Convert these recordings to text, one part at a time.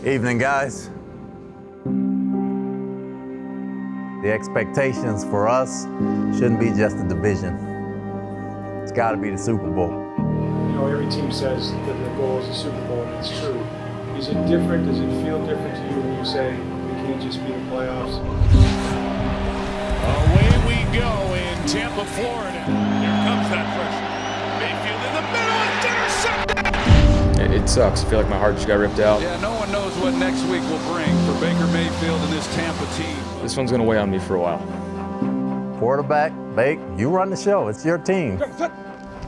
Evening, guys. The expectations for us shouldn't be just the division. It's got to be the Super Bowl. You know, every team says that their goal is the Super Bowl, and it's true. Is it different? Does it feel different to you when you say we can't just be the playoffs? Away we go in Tampa, Florida. Here comes that pressure. Mayfield in the middle, intercepted! It sucks. I feel like my heart just got ripped out. Yeah, no one knows what next week will bring for Baker Mayfield and this Tampa team. This one's going to weigh on me for a while. Quarterback, Bake, you run the show. It's your team.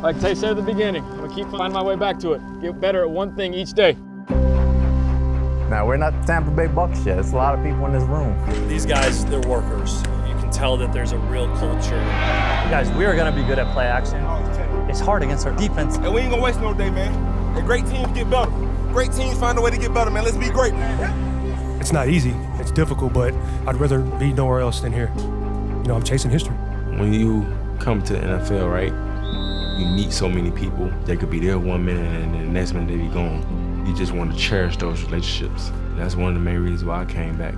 Like Tay said at the beginning, I'm going to keep finding my way back to it. Get better at one thing each day. Now, we're not the Tampa Bay Bucs yet. There's a lot of people in this room. These guys, they're workers. You can tell that there's a real culture. Guys, we are going to be good at play action. It's hard against our defense. And we ain't going to waste no day, man. And great teams get better. Great teams find a way to get better, man. Let's be great. It's not easy. It's difficult, but I'd rather be nowhere else than here. You know, I'm chasing history. When you come to the NFL, right, you meet so many people. They could be there 1 minute and then the next minute they be gone. You just want to cherish those relationships. That's one of the main reasons why I came back.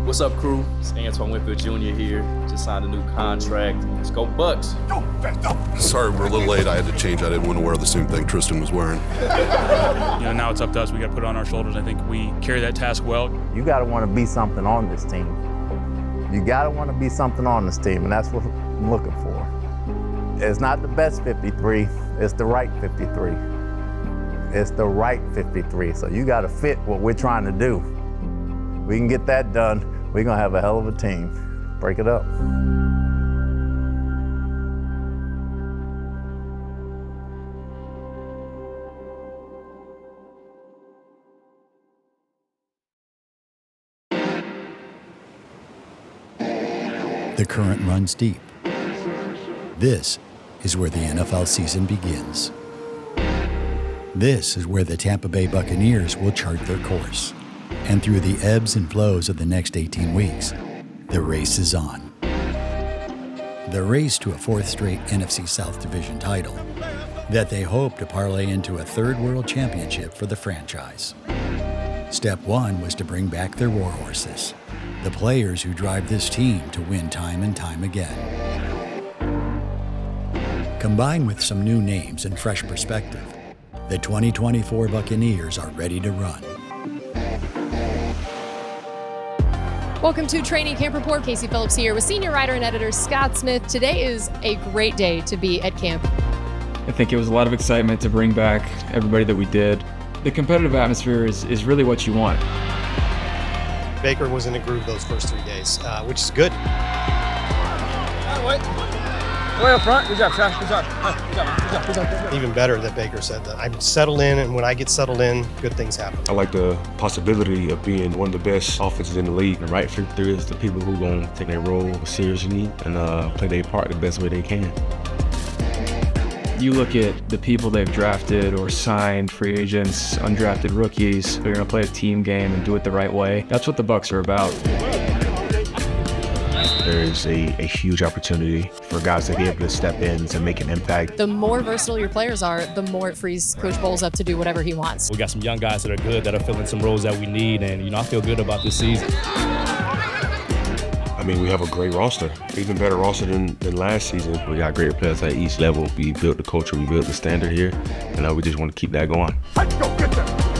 What's up, crew? It's Antoine Whitfield Jr. here. Just signed a new contract. Let's go Bucs. Sorry, we're a little late. I had to change. I didn't want to wear the same thing Tristan was wearing. You know, now it's up to us. We got to put it on our shoulders. I think we carry that task well. You got to want to be something on this team. You got to want to be something on this team, and that's what I'm looking for. It's not the best 53. It's the right 53. It's the right 53. So you got to fit what we're trying to do. We can get that done. We're going to have a hell of a team. Break it up. The current runs deep. This is where the NFL season begins. This is where the Tampa Bay Buccaneers will chart their course. And through the ebbs and flows of the next 18 weeks, the race is on. The race to a fourth straight NFC South Division title that they hope to parlay into a third world championship for the franchise. Step one was to bring back their warhorses, the players who drive this team to win time and time again. Combined with some new names and fresh perspective, the 2024 Buccaneers are ready to run. Welcome to Training Camp Report. Casey Phillips here with senior writer and editor Scott Smith. Today is a great day to be at camp. I think it was a lot of excitement to bring back everybody that we did. The competitive atmosphere is really what you want. Baker was in a groove those first 3 days, which is good. Way up front. Good job, Josh. Good job. Good job. Good job. Even better that Baker said that I'm settled in, and when I get settled in, good things happen. I like the possibility of being one of the best offenses in the league. The right filter is the people who are going to take their role seriously and play their part the best way they can. You look at the people they've drafted or signed, free agents, undrafted rookies, who are going to play a team game and do it the right way. That's what the Bucs are about. There is a huge opportunity for guys to be able to step in and make an impact. The more versatile your players are, the more it frees Coach Bowles up to do whatever he wants. We got some young guys that are good, that are filling some roles that we need, and, you know, I feel good about this season. I mean, we have a great roster, even better roster than last season. We got great players at each level. We built the culture, we built the standard here, and we just want to keep that going. Let's go get that.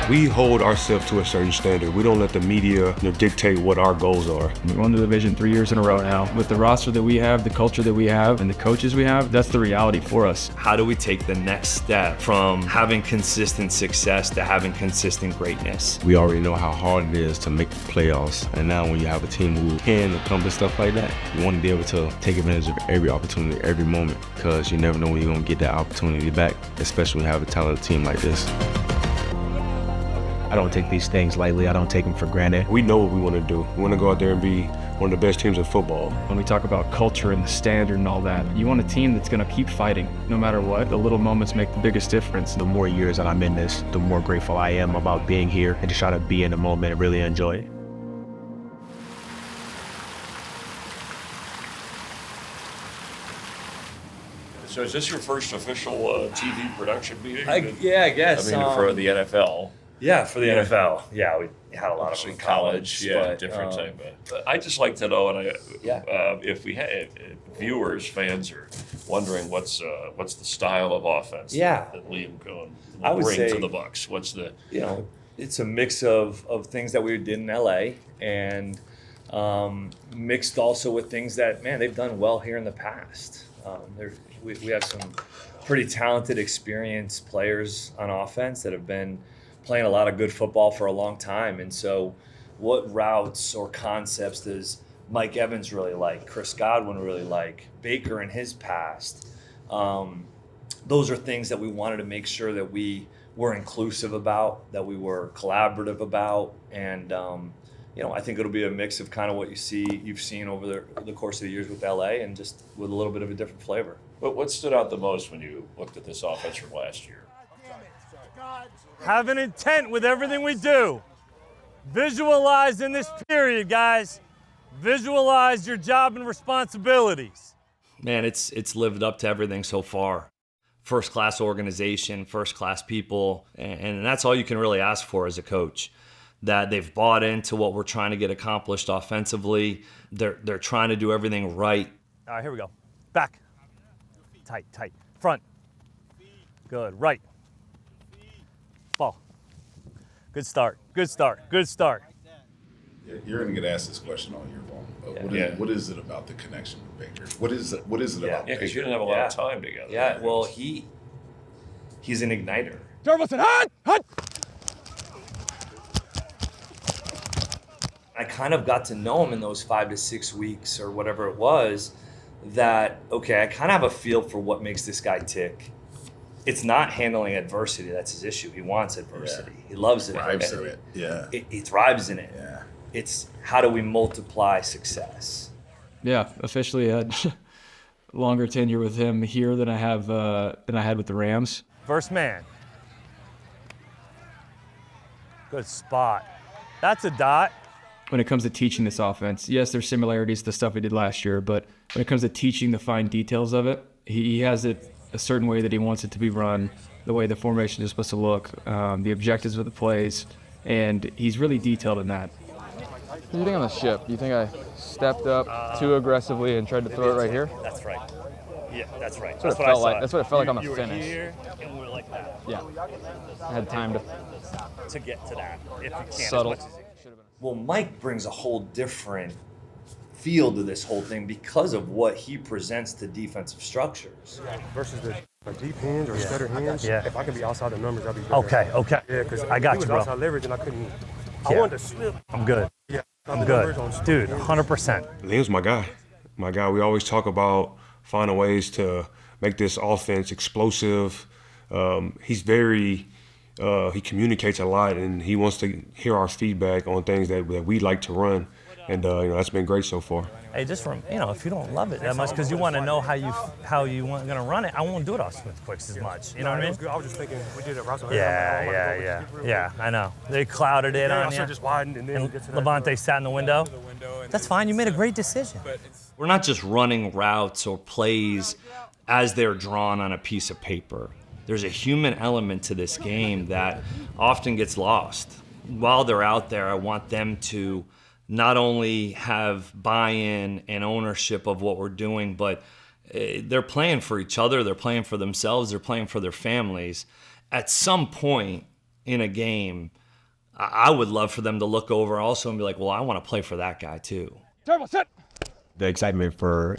We hold ourselves to a certain standard. We don't let the media dictate what our goals are. We won the division 3 years in a row now. With the roster that we have, the culture that we have, and the coaches we have, that's the reality for us. How do we take the next step from having consistent success to having consistent greatness? We already know how hard it is to make the playoffs, and now when you have a team who can accomplish stuff like that, you want to be able to take advantage of every opportunity, every moment, because you never know when you're going to get that opportunity back, especially when you have a talented team like this. I don't take these things lightly. I don't take them for granted. We know what we want to do. We want to go out there and be one of the best teams in football. When we talk about culture and the standard and all that, you want a team that's going to keep fighting no matter what. The little moments make the biggest difference. The more years that I'm in this, the more grateful I am about being here and just try to be in the moment and really enjoy it. So is this your first official TV production meeting? Yeah, I guess. I mean, for the NFL. Yeah, for the NFL. Yeah, we had a lot of them in college. Yeah, but, different thing. But I just like to know, and if we had viewers, fans are wondering what's the style of offense that Liam Cohen will bring to the Bucs. What's the it's a mix of things that we did in LA and mixed also with things that they've done well here in the past. We have some pretty talented, experienced players on offense that have been playing a lot of good football for a long time. And so what routes or concepts does Mike Evans really like, Chris Godwin really like, Baker in his past? Those are things that we wanted to make sure that we were inclusive about, that we were collaborative about. And, I think it'll be a mix of kind of what you've seen over the course of the years with LA and just with a little bit of a different flavor. But what stood out the most when you looked at this offense from last year? Have an intent with everything we do. Visualize in this period, guys. Visualize your job and responsibilities. Man, it's lived up to everything so far. First-class organization, first-class people, and that's all you can really ask for as a coach. That they've bought into what we're trying to get accomplished offensively. They're trying to do everything right. All right, here we go. Back. Tight. Front. Good. Right. Ball. Good start. You're going to get asked this question all year long. What is it about the connection with Baker? What is it about Baker? Yeah, because you didn't have a lot of time together. Yeah, well, he's an igniter. Jarvis, hut! I kind of got to know him in those 5 to 6 weeks or whatever it was that, okay, I kind of have a feel for what makes this guy tick. It's not handling adversity that's his issue. He wants adversity. Yeah. He loves it. Thrives in it. Yeah. He thrives in it. Yeah. It's how do we multiply success? Yeah, officially had longer tenure with him here than I had with the Rams. First man. Good spot. That's a dot. When it comes to teaching this offense, yes, there's similarities to stuff we did last year, but when it comes to teaching the fine details of it, he has it a certain way that he wants it to be run, the way the formation is supposed to look, the objectives of the plays, and he's really detailed in that. What do you think on the ship? Do you think I stepped up too aggressively and tried to throw it right here? That's right. Yeah, that's right. That's what it felt like on the finish. Here and we were like that. Yeah. I had time to get to that. If you can. Subtle. Well, Mike brings a whole different feel to this whole thing because of what he presents to defensive structures. Versus the deep hands or stutter hands. Yeah. If I can be outside the numbers, I'll be better. Okay. Yeah, because I got you, bro. Outside leverage and I couldn't. I wanted to slip. I'm good. Yeah. I'm good. Dude, 100%. Liam's my guy. We always talk about finding ways to make this offense explosive. He's very... he communicates a lot, and he wants to hear our feedback on things that we like to run, and that's been great so far. Hey, just from if you don't love it that much because you want to know how you want gonna run it, I won't do it off Smith Quicks as much. You know what I mean? I was just thinking we did it. Yeah. I know they clouded it on you. Just widened and then Levante sat in the window. That's fine. You made a great decision. We're not just running routes or plays as they're drawn on a piece of paper. There's a human element to this game that often gets lost. While they're out there, I want them to not only have buy-in and ownership of what we're doing, but they're playing for each other, they're playing for themselves, they're playing for their families. At some point in a game, I would love for them to look over also and be like, well, I want to play for that guy too. Turbo, set. The excitement for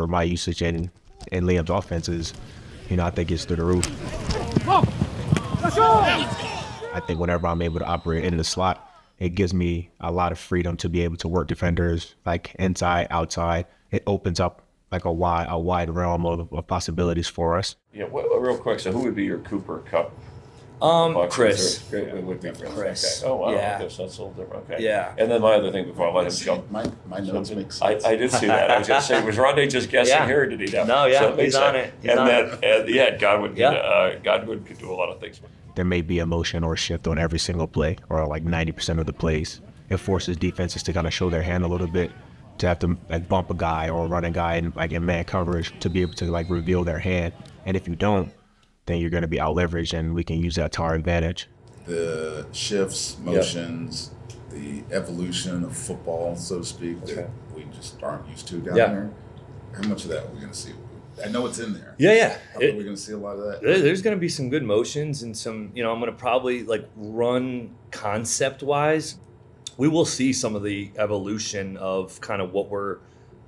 my usage in Liam's offense is, I think it's through the roof. Let's go! I think whenever I'm able to operate in the slot, it gives me a lot of freedom to be able to work defenders like inside, outside. It opens up like a wide realm of possibilities for us. Yeah, real quick, so who would be your Cooper Cup? Chris. It would be Chris. Okay. Oh, wow. Yeah. Okay, so that's a little different. Okay. Yeah. And then my other thing before I let him jump. My notes make sense. I did see that. I was going to say, was Rondé just guessing here, or did he know? No, yeah, So he's on it. Godwin could do a lot of things. There may be a motion or a shift on every single play, or like 90% of the plays. It forces defenses to kind of show their hand a little bit, to have to like bump a guy or run a guy in man coverage to be able to like reveal their hand. And if you don't, then you're going to be out leveraged, and we can use that to our advantage. The shifts, motions, the evolution of football, so to speak, that we just aren't used to down here. How much of that are we going to see? I know it's in there. Yeah. Are we going to see a lot of that? There's going to be some good motions and some, I'm going to probably like run concept-wise. We will see some of the evolution of kind of what we're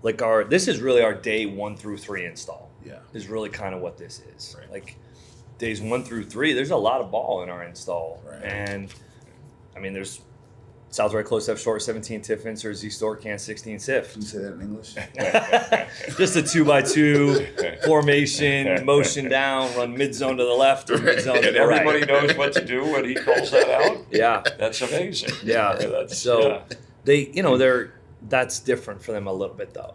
like this is really our day 1 through 3 install. Yeah. Is really kind of what this is. Right. Like days 1 through 3, there's a lot of ball in our install. Right. And I mean, there's South right close, F short, 17 tiff insert, Z store can, 16 sift. Can you say that in English? Just a 2x2 formation, motion down, run mid zone to the left or mid zone to the right. Everybody knows what to do when he calls that out. Yeah. That's amazing. Yeah. That's different for them a little bit though.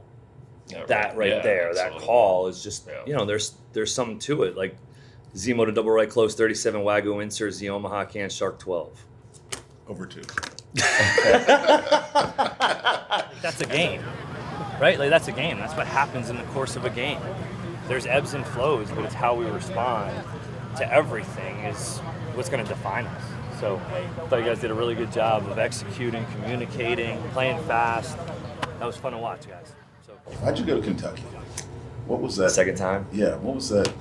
Yeah, that there, that call is just, there's something to it. Like Zemo to double right close, 37 Wagyu insert, Z Omaha can, Shark 12. Over 2. That's a game, right? Like that's a game. That's what happens in the course of a game. There's ebbs and flows, but it's how we respond to everything is what's going to define us. So I thought you guys did a really good job of executing, communicating, playing fast. That was fun to watch, guys. So how'd you go to Kentucky? What was that? Second time? Yeah. What was that?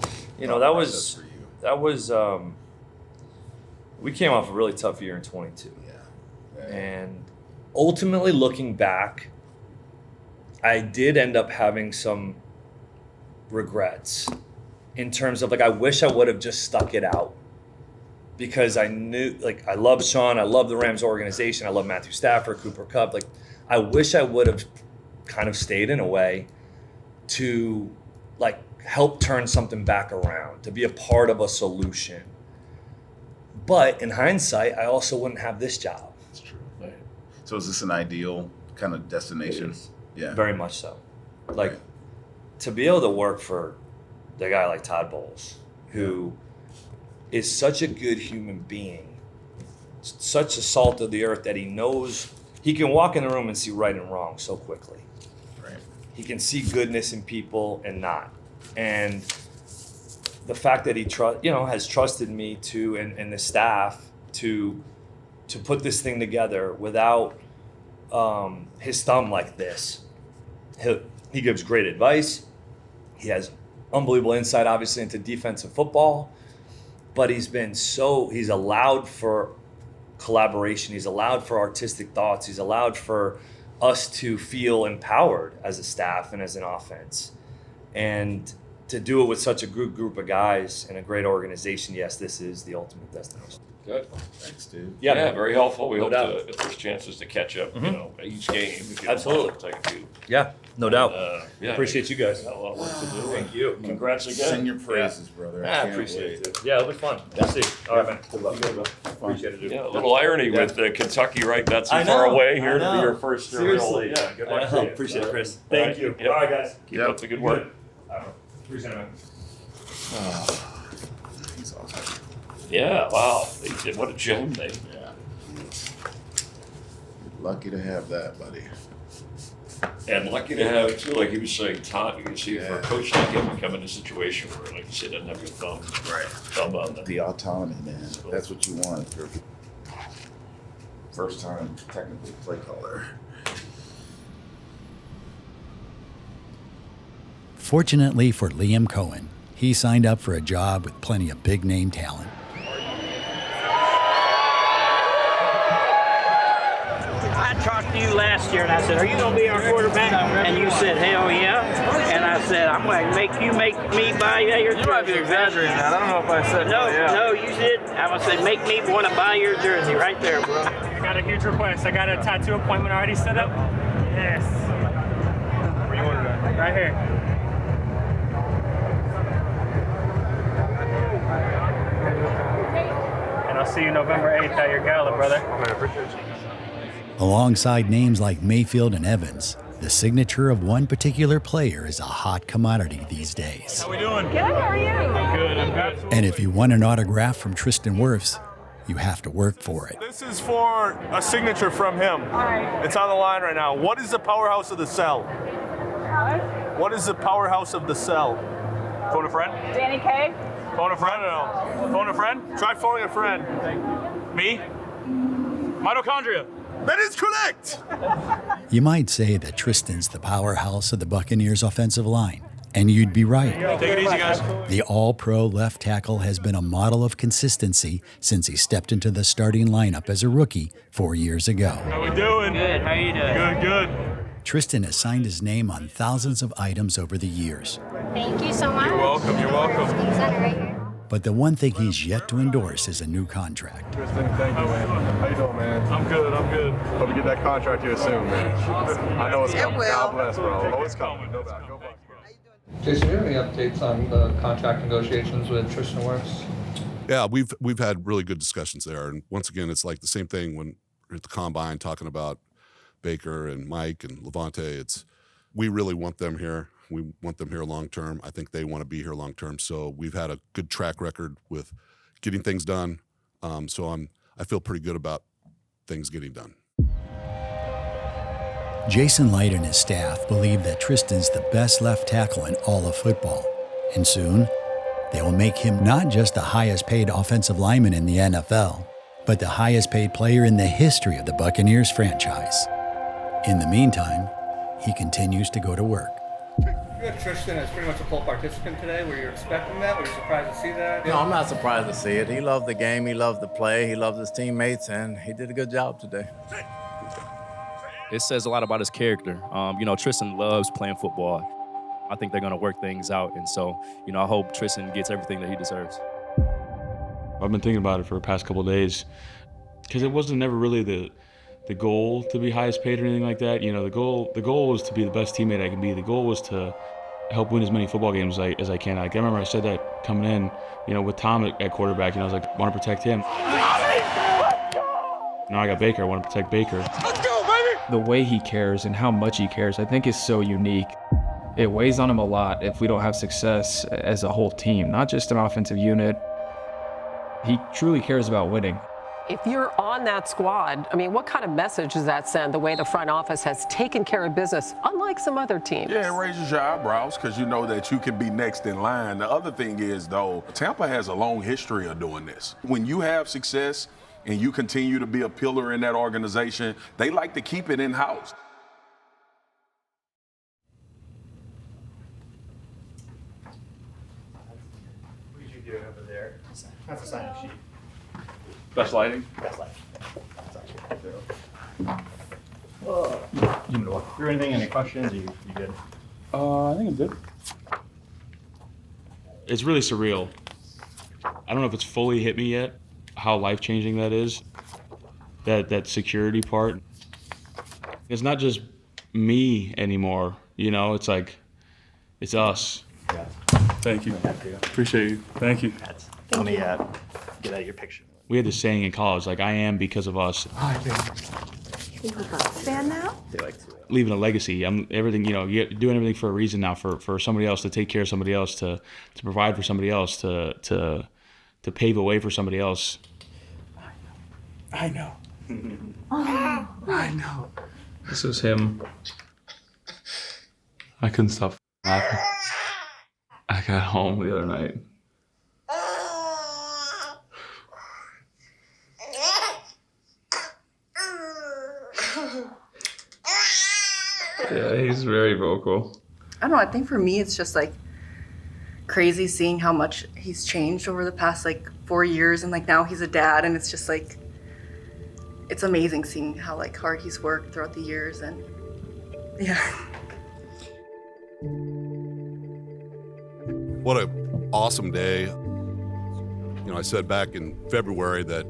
That was we came off a really tough year in 22. And ultimately looking back, I did end up having some regrets in terms of like, I wish I would have just stuck it out because I knew, like, I love Sean, I love the Rams organization, I love Matthew Stafford, Cooper Kupp. Like, I wish I would have kind of stayed in a way to like help turn something back around, to be a part of a solution. But in hindsight, I also wouldn't have this job. That's true. Right. So is this an ideal kind of destination? Yeah. Very much so. Like, to be able to work for the guy like Todd Bowles, who is such a good human being, such a salt of the earth that he knows he can walk in the room and see right and wrong so quickly. Right. He can see goodness in people and not. And the fact that he has trusted me to and the staff to put this thing together without his thumb like this. He gives great advice. He has unbelievable insight, obviously, into defensive football. But he's allowed for collaboration. He's allowed for artistic thoughts. He's allowed for us to feel empowered as a staff and as an offense. And to do it with such a group of guys and a great organization, yes, this is the ultimate destination. Good. Thanks, dude. Yeah, very helpful. We hope if there's chances to catch up, each game. If you Absolutely. Take a few. Yeah, no doubt. Appreciate you guys. Got a lot of work to do. Thank you. Congrats again. Sing your praises, brother. I appreciate it. Yeah, it'll be fun. We'll see. All right, man. Good luck. Appreciate it, dude. Yeah, a little irony with Kentucky, right? Not so far away here to be your first Seriously. real. Yeah, good luck to you. Appreciate it, Chris. All Thank you. All right, guys. Keep up the good work. Appreciate it, man. He's awesome. Yeah, wow. They did. What a gem they. Yeah. Lucky to have that, buddy. And lucky to have, too, like he was saying, Todd, you can see for a coach like him to come in a situation where, like you said, doesn't have your thumb on them. The autonomy, man. That's what you want if you're first time technically play caller. Fortunately for Liam Cohen, he signed up for a job with plenty of big-name talent. to you last year and I said, are you going to be our quarterback? And you said, hell yeah. And I said, I'm going to make me buy your jersey. You might be exaggerating that. I don't know if I said no, yeah. No, you did. I'm going to say, make me want to buy your jersey right there, bro. I got a huge request. I got a tattoo appointment already set up. Yes. Where you ordered that? Right here. And I'll see you November 8th at your gala, brother. I appreciate you. Alongside names like Mayfield and Evans, the signature of one particular player is a hot commodity these days. How we doing? Good, how are you? I'm good, I'm good. And if you want an autograph from Tristan Wirfs, you have to work for it. This is for a signature from him. All right. It's on the line right now. What is the powerhouse of the cell? What is the powerhouse of the cell? Phone a friend? Danny K? Phone a friend? No. Phone a friend? Try phoning a friend. Thank you. Me? Mitochondria. That is correct! You might say that Tristan's the powerhouse of the Buccaneers offensive line, and you'd be right. Take it easy, guys. The all-pro left tackle has been a model of consistency since he stepped into the starting lineup as a rookie 4 years ago. How we doing? Good, how you doing? Good, good. Tristan has signed his name on thousands of items over the years. Thank you so much. You're welcome, you're welcome. Right here. But the one thing he's yet to endorse is a new contract. Tristan, thank you, man. How you doing, man? I'm good, I'm good. Hope you get that contract here soon, man. I know it's coming. God bless, bro. Oh, it's coming. No doubt. Go Bucs, bro. Jason, do you have any updates on the contract negotiations with Tristan Wirfs? Yeah, we've had really good discussions there. And once again, it's like the same thing when we're at the Combine talking about Baker and Mike and Levante. We really want them here. We want them here long term. I think they want to be here long term. So we've had a good track record with getting things done. So I feel pretty good about things getting done. Jason Light and his staff believe that Tristan's the best left tackle in all of football. And soon, they will make him not just the highest paid offensive lineman in the NFL, but the highest paid player in the history of the Buccaneers franchise. In the meantime, he continues to go to work. You had Tristan as pretty much a full participant today. Were you expecting that? Were you surprised to see that? No, I'm not surprised to see it. He loved the game, he loved the play, he loved his teammates, and he did a good job today. It says a lot about his character. Tristan loves playing football. I think they're going to work things out, and so, I hope Tristan gets everything that he deserves. I've been thinking about it for the past couple of days because it wasn't never really the goal to be highest paid or anything like that. The goal was to be the best teammate I can be. The goal was to help win as many football games as I can. I remember I said that coming in, with Tom at quarterback, I was like, I want to protect him. Now I got Baker, I want to protect Baker. Let's go, baby! The way he cares and how much he cares, I think is so unique. It weighs on him a lot if we don't have success as a whole team, not just an offensive unit. He truly cares about winning. If you're on that squad, what kind of message does that send, the way the front office has taken care of business, unlike some other teams? Yeah, it raises your eyebrows because you know that you can be next in line. The other thing is, though, Tampa has a long history of doing this. When you have success and you continue to be a pillar in that organization, they like to keep it in-house. What did you do over there? That's a sign-up sheet. Best lighting? Best lighting. You want me to walk through anything? Any questions? You good? I think I'm good. It's really surreal. I don't know if it's fully hit me yet, how life-changing that is, that security part. It's not just me anymore, it's like, it's us. Yeah. Thank you. Appreciate you. Thank you. Let me get out your picture. We had this saying in college, like, I am because of us. You a Bucs fan now? They like to. Leaving a legacy. I'm everything, you're doing everything for a reason now, for somebody else, to take care of somebody else, to provide for somebody else, to pave a way for somebody else. I know. I know. This is him. I couldn't stop laughing. I got home the other night. Yeah, he's very vocal. I don't know, I think for me it's just crazy seeing how much he's changed over the past 4 years, and now he's a dad, and it's just it's amazing seeing how like hard he's worked throughout the years, and yeah. What an awesome day. You know, I said back in February that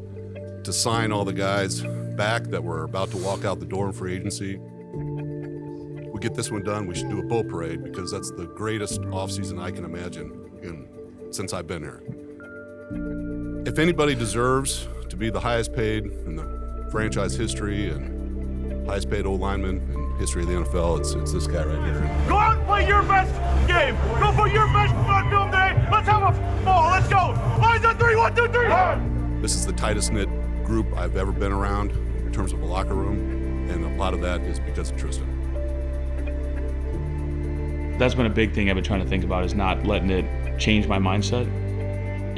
to sign all the guys back that were about to walk out the door in free agency, we get this one done, we should do a boat parade because that's the greatest offseason I can imagine since I've been here. If anybody deserves to be the highest paid in the franchise history and highest paid old lineman in history of the NFL, it's this guy right here. Go out and play your best game. Go for your best on film today. Let's have a ball. Let's go. Lines on 3, 1, 2, 3. This is the tightest knit group I've ever been around in terms of a locker room, and a lot of that is because of Tristan. That's been a big thing I've been trying to think about, is not letting it change my mindset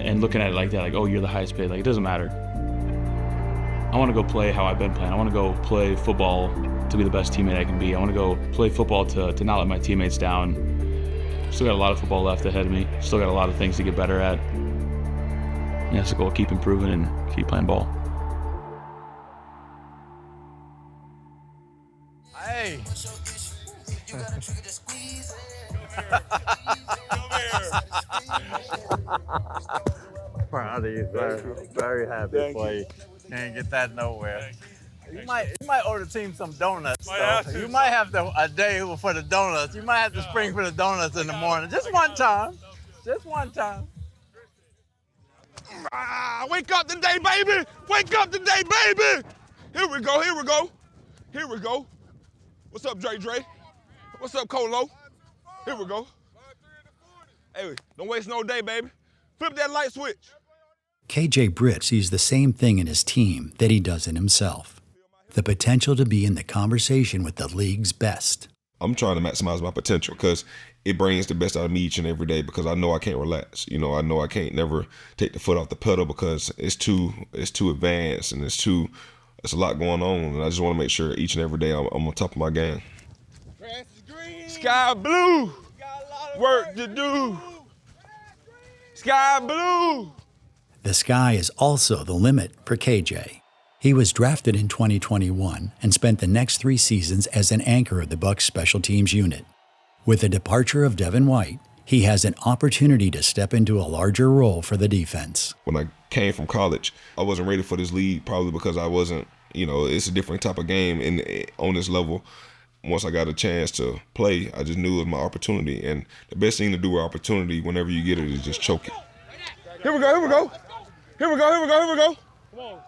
and looking at it like that, like, oh, you're the highest paid. Like, it doesn't matter. I want to go play how I've been playing. I want to go play football to be the best teammate I can be. I want to go play football to not let my teammates down. Still got a lot of football left ahead of me. Still got a lot of things to get better at. Yeah, so go keep improving and keep playing ball. Hey. Proud of you, very happy for you. Can't get that nowhere. You might order the team some donuts. You might have a day for the donuts. You might have to spring for the donuts in the morning. Just one time. Just one time. Wake up today, baby. Wake up today, baby. Here we go. Here we go. Here we go. What's up, Dre? What's up, Colo? Here we go. Hey, don't waste no day, baby. Flip that light switch. KJ Britt sees the same thing in his team that he does in himself. The potential to be in the conversation with the league's best. I'm trying to maximize my potential because it brings the best out of me each and every day, because I know I can't relax. You know, I know I can't never take the foot off the pedal because it's too advanced and it's a lot going on, and I just want to make sure each and every day I'm on top of my game. Sky blue, work to do. Sky blue. The sky is also the limit for KJ. He was drafted in 2021 and spent the next 3 seasons as an anchor of the Bucs special teams unit. With the departure of Devin White, he has an opportunity to step into a larger role for the defense. When I came from college, I wasn't ready for this league, probably because I wasn't, it's a different type of game on this level. Once I got a chance to play, I just knew it was my opportunity. And the best thing to do with opportunity whenever you get it is just choke it. Here we go, here we go. Here we go, here we go, here we go.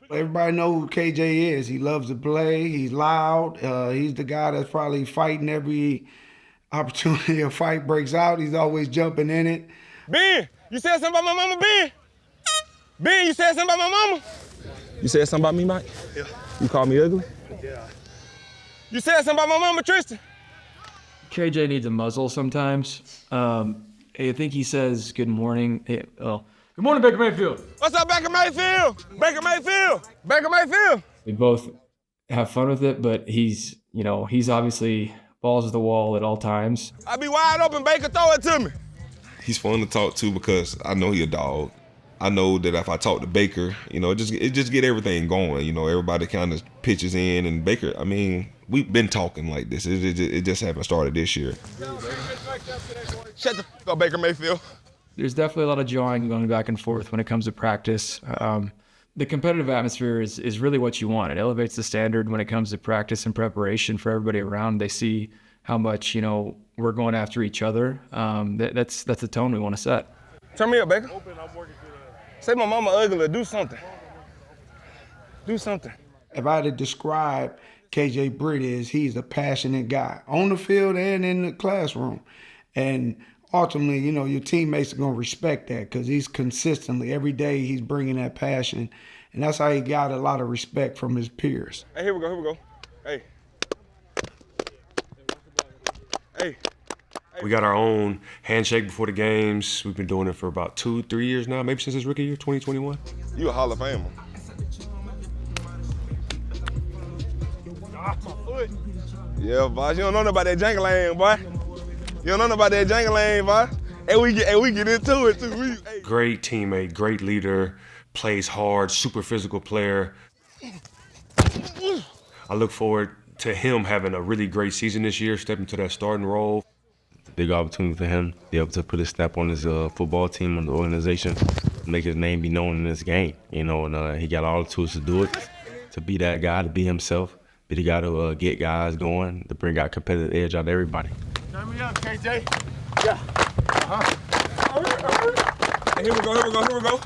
Everybody know who KJ is. He loves to play. He's loud. He's the guy that's probably fighting every opportunity a fight breaks out. He's always jumping in it. Ben, you said something about my mama, Ben? Ben, you said something about my mama? You said something about me, Mike? Yeah. You called me ugly? Yeah. You said something about my mama, Tristan? KJ needs a muzzle sometimes. I think he says good morning. Good morning, Baker Mayfield. What's up, Baker Mayfield? Baker Mayfield. Baker Mayfield. We both have fun with it, but he's obviously balls to the wall at all times. I be wide open, Baker, throw it to me. He's fun to talk to because I know he a dog. I know that if I talk to Baker, it just get everything going. Everybody kind of pitches in, and Baker, we've been talking like this. It just haven't started this year. Shut the fuck up, Baker Mayfield. There's definitely a lot of jawing going back and forth when it comes to practice. The competitive atmosphere is really what you want. It elevates the standard when it comes to practice and preparation for everybody around. They see how much, we're going after each other. That's the tone we want to set. Turn me up, Baker. Say my mama ugly, do something. Do something. If I had to describe KJ Britt he's a passionate guy on the field and in the classroom. And ultimately, your teammates are going to respect that because he's consistently, every day, he's bringing that passion. And that's how he got a lot of respect from his peers. Hey, here we go. Hey. Hey. We got our own handshake before the games. We've been doing it for about 2-3 years now, maybe since his rookie year, 2021. You a Hall of Famer. Yeah, boss, you don't know about that jangle boy. You don't know about that jangle boy. And we get into it too. Great teammate, great leader, plays hard, super physical player. I look forward to him having a really great season this year, stepping into that starting role. It's a big opportunity for him to be able to put his stamp on his football team, on the organization, make his name be known in this game. You know, and he got all the tools to do it, to be that guy, to be himself, be the guy to get guys going, to bring out competitive edge out of everybody. Turn me up, KJ. Yeah. Hey, here we go.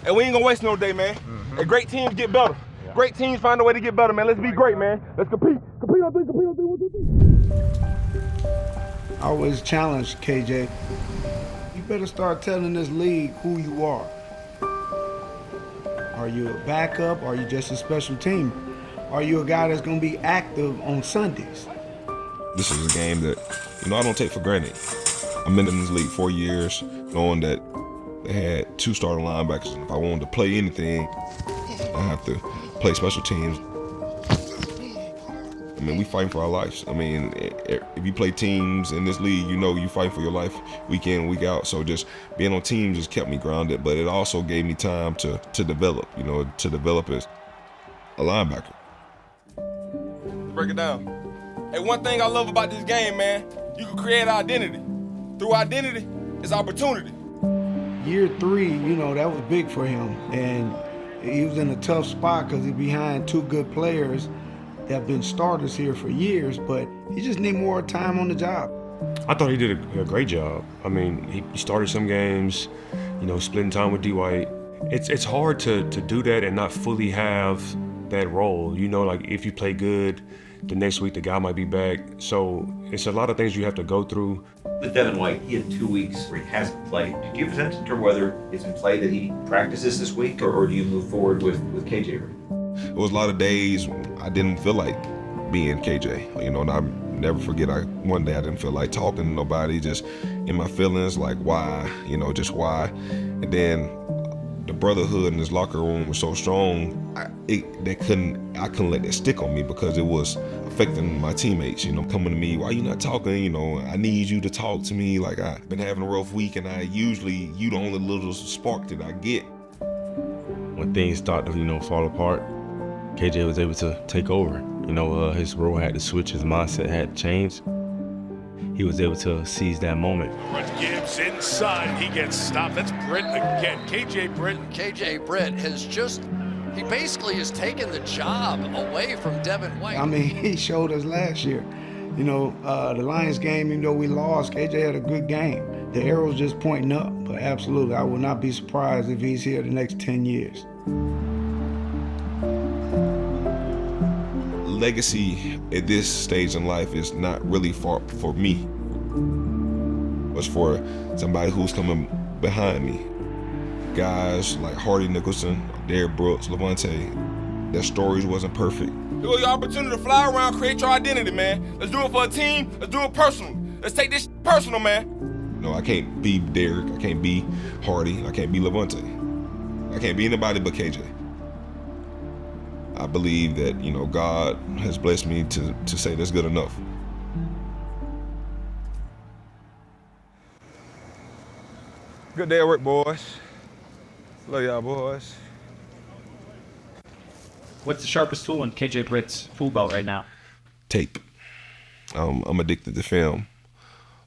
And we ain't gonna waste no day, man. Mm-hmm. And great teams get better. Yeah. Great teams find a way to get better, man. Let's be great, man. Let's compete. Compete on three, 1, 2, 3. I always challenge KJ. You better start telling this league who you are. Are you a backup? Are you just a special team? Are you a guy that's gonna be active on Sundays? This is a game that, I don't take for granted. I've been in this league 4 years, knowing that they had 2 starting linebackers. If I wanted to play anything, I have to play special teams. I mean, we fighting for our lives. I mean, if you play teams in this league, you fight for your life week in, week out. So just being on teams just kept me grounded, but it also gave me time to develop, to develop as a linebacker. Break it down. Hey, one thing I love about this game, man, you can create identity. Through identity, it's opportunity. Year 3, that was big for him. And he was in a tough spot because he's behind 2 good players that have been starters here for years, but he just need more time on the job. I thought he did a great job. I mean, he started some games, splitting time with D. White. It's hard to do that and not fully have that role. Like if you play good, the next week the guy might be back. So it's a lot of things you have to go through. With Devin White, he had 2 weeks where he hasn't played. Do you have a sense in terms of whether it's in play that he practices this week, or do you move forward with KJ? It was a lot of days I didn't feel like being KJ, and I never forget, one day I didn't feel like talking to nobody, just in my feelings, like why, just why. And then the brotherhood in this locker room was so strong, I couldn't let that stick on me because it was affecting my teammates, coming to me, why you not talking, I need you to talk to me, like I've been having a rough week, and you the only little spark that I get. When things start to, fall apart, KJ was able to take over. His role had to switch, his mindset had to change. He was able to seize that moment. Gibbs inside, he gets stopped. That's Britt again, KJ Britt. KJ Britt he basically has taken the job away from Devin White. I mean, he showed us last year. The Lions game, even though we lost, KJ had a good game. The arrow's just pointing up, but absolutely, I will not be surprised if he's here the next 10 years. Legacy at this stage in life is not really for me. It's for somebody who's coming behind me. Guys like Hardy Nicholson, Derrick Brooks, Levante, their stories wasn't perfect. It was your opportunity to fly around, create your identity, man. Let's do it for a team. Let's do it personally. Let's take this personal, man. I can't be Derrick. I can't be Hardy. I can't be Levante. I can't be anybody but KJ. I believe that, God has blessed me to say that's good enough. Good day at work, boys. Love y'all, boys. What's the sharpest tool in KJ Britt's tool belt right now? Tape. I'm addicted to film.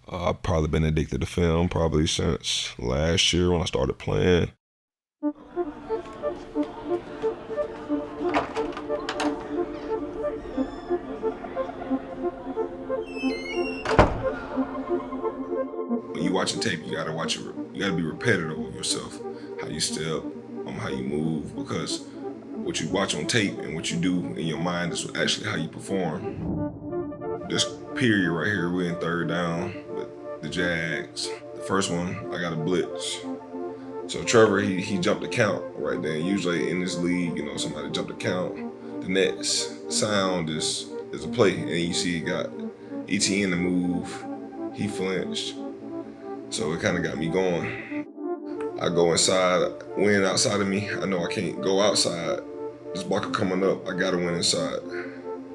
I've probably been addicted to film probably since last year when I started playing. When you're watching tape, you gotta watch it. You gotta be repetitive of yourself, how you step, how you move, because what you watch on tape and what you do in your mind is actually how you perform. This period right here, we're in 3rd down with the Jags. The first one, I got a blitz. So Trevor, he jumped the count right there. Usually in this league, somebody jumped the count. The next sound is a play, and you see he got ETN to move. He flinched. So it kind of got me going. I go inside, wind outside of me. I know I can't go outside. This blocker coming up, I gotta win inside.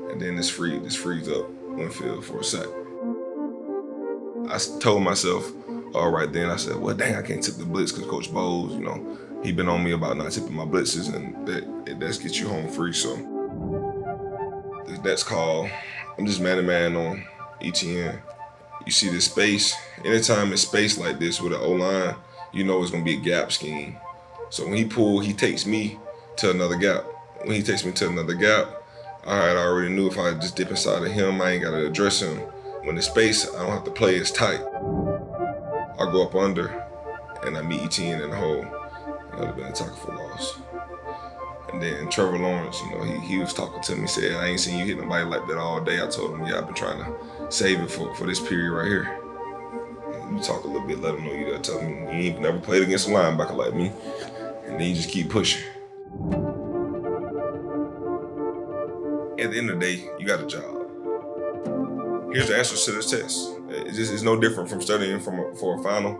And then this frees up Winfield for a sack. I told myself, all right then, I said, well, dang, I can't tip the blitz because Coach Bowles, he been on me about not tipping my blitzes, and that gets you home free, so. That's called, I'm just man-to-man on ETN. You see this space, anytime it's space like this with an O-line, you know it's gonna be a gap scheme. So when he pull, he takes me to another gap. When he takes me to another gap, I already knew if I just dip inside of him, I ain't gotta address him. When it's space, I don't have to play as tight. I go up under, and I meet ETN in the hole. That would have been a tackle for loss. And then Trevor Lawrence, you know, he was talking to me, said, I ain't seen you hit nobody like that all day. I told him, yeah, I've been trying to save it for this period right here. And you talk a little bit, let him know you gotta tell him you ain't never played against a linebacker like me. And then you just keep pushing. At the end of the day, you got a job. Here's the answers to this test. It's no different from studying for a final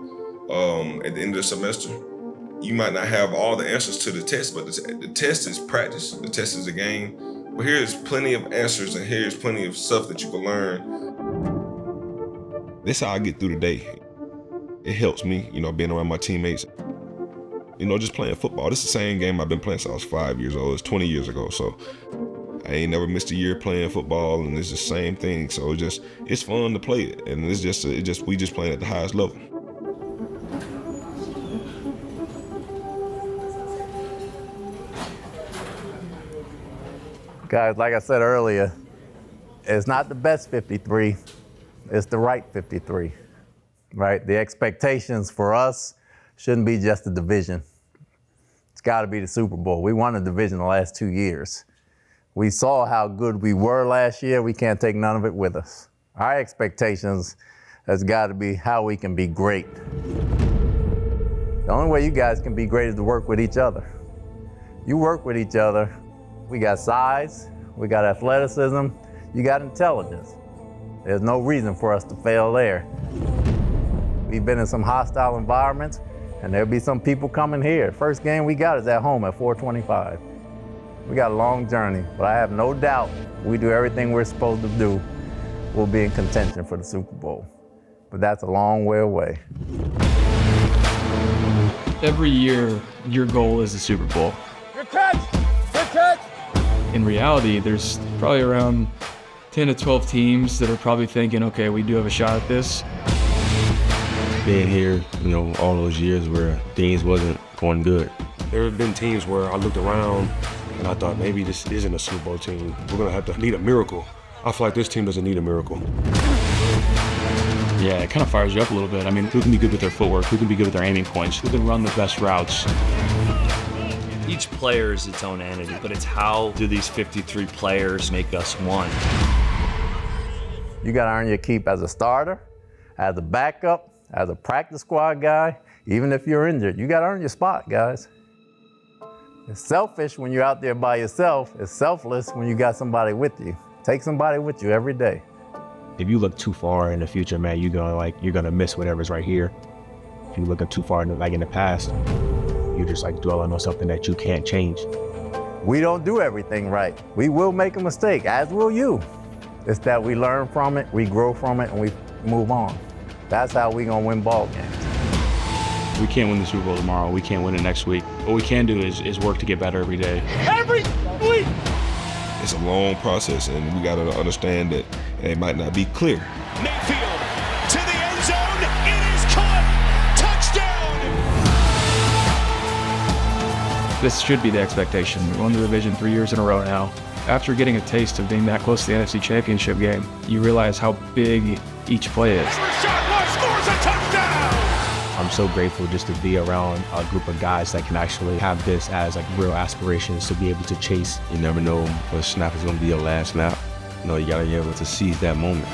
at the end of the semester. You might not have all the answers to the test, but the test is practice. The test is a game. But here's plenty of answers and here's plenty of stuff that you can learn. This is how I get through the day. It helps me, you know, being around my teammates. You know, just playing football. This is the same game I've been playing since I was 5 years old. It's 20 years ago, so I ain't never missed a year playing football, and it's the same thing. So it's fun to play it, and we just playing at the highest level. Guys, like I said earlier, it's not the best 53, it's the right 53, right? The expectations for us shouldn't be just the division. It's gotta be the Super Bowl. We won the division the last 2 years. We saw how good we were last year. We can't take none of it with us. Our expectations has gotta be how we can be great. The only way you guys can be great is to work with each other. You work with each other. We got size, we got athleticism, you got intelligence. There's no reason for us to fail there. We've been in some hostile environments, and there'll be some people coming here. First game we got is at home at 425. We got a long journey, but I have no doubt we do everything we're supposed to do, we'll be in contention for the Super Bowl. But that's a long way away. Every year, your goal is the Super Bowl. Good catch! Good catch! In reality, there's probably around 10 to 12 teams that are probably thinking, okay, we do have a shot at this. Being here, you know, all those years where things wasn't going good. There have been teams where I looked around and I thought maybe this isn't a Super Bowl team. We're gonna have to need a miracle. I feel like this team doesn't need a miracle. Yeah, it kind of fires you up a little bit. I mean, who can be good with their footwork? Who can be good with their aiming points? Who can run the best routes? Each player is its own entity, but it's how do these 53 players make us one? You gotta earn your keep as a starter, as a backup, as a practice squad guy, even if you're injured. You gotta earn your spot, guys. It's selfish when you're out there by yourself. It's selfless when you got somebody with you. Take somebody with you every day. If you look too far in the future, man, you're gonna miss whatever's right here. If you're looking too far in the past, you're just dwelling on something that you can't change. We don't do everything right. We will make a mistake, as will you. It's that we learn from it, we grow from it, and we move on. That's how we gonna win ball games. We can't win the Super Bowl tomorrow. We can't win it next week. What we can do is work to get better every day. Every week! It's a long process, and we gotta understand that it might not be clear. Mayfield to the end zone. It is caught. Touchdown! This should be the expectation. We won the division 3 years in a row now. After getting a taste of being that close to the NFC Championship game, you realize how big each play is. Scores a touchdown! I'm so grateful just to be around a group of guys that can actually have this as real aspirations to be able to chase. You never know what snap is going to be your last snap. You know, you got to be able to seize that moment.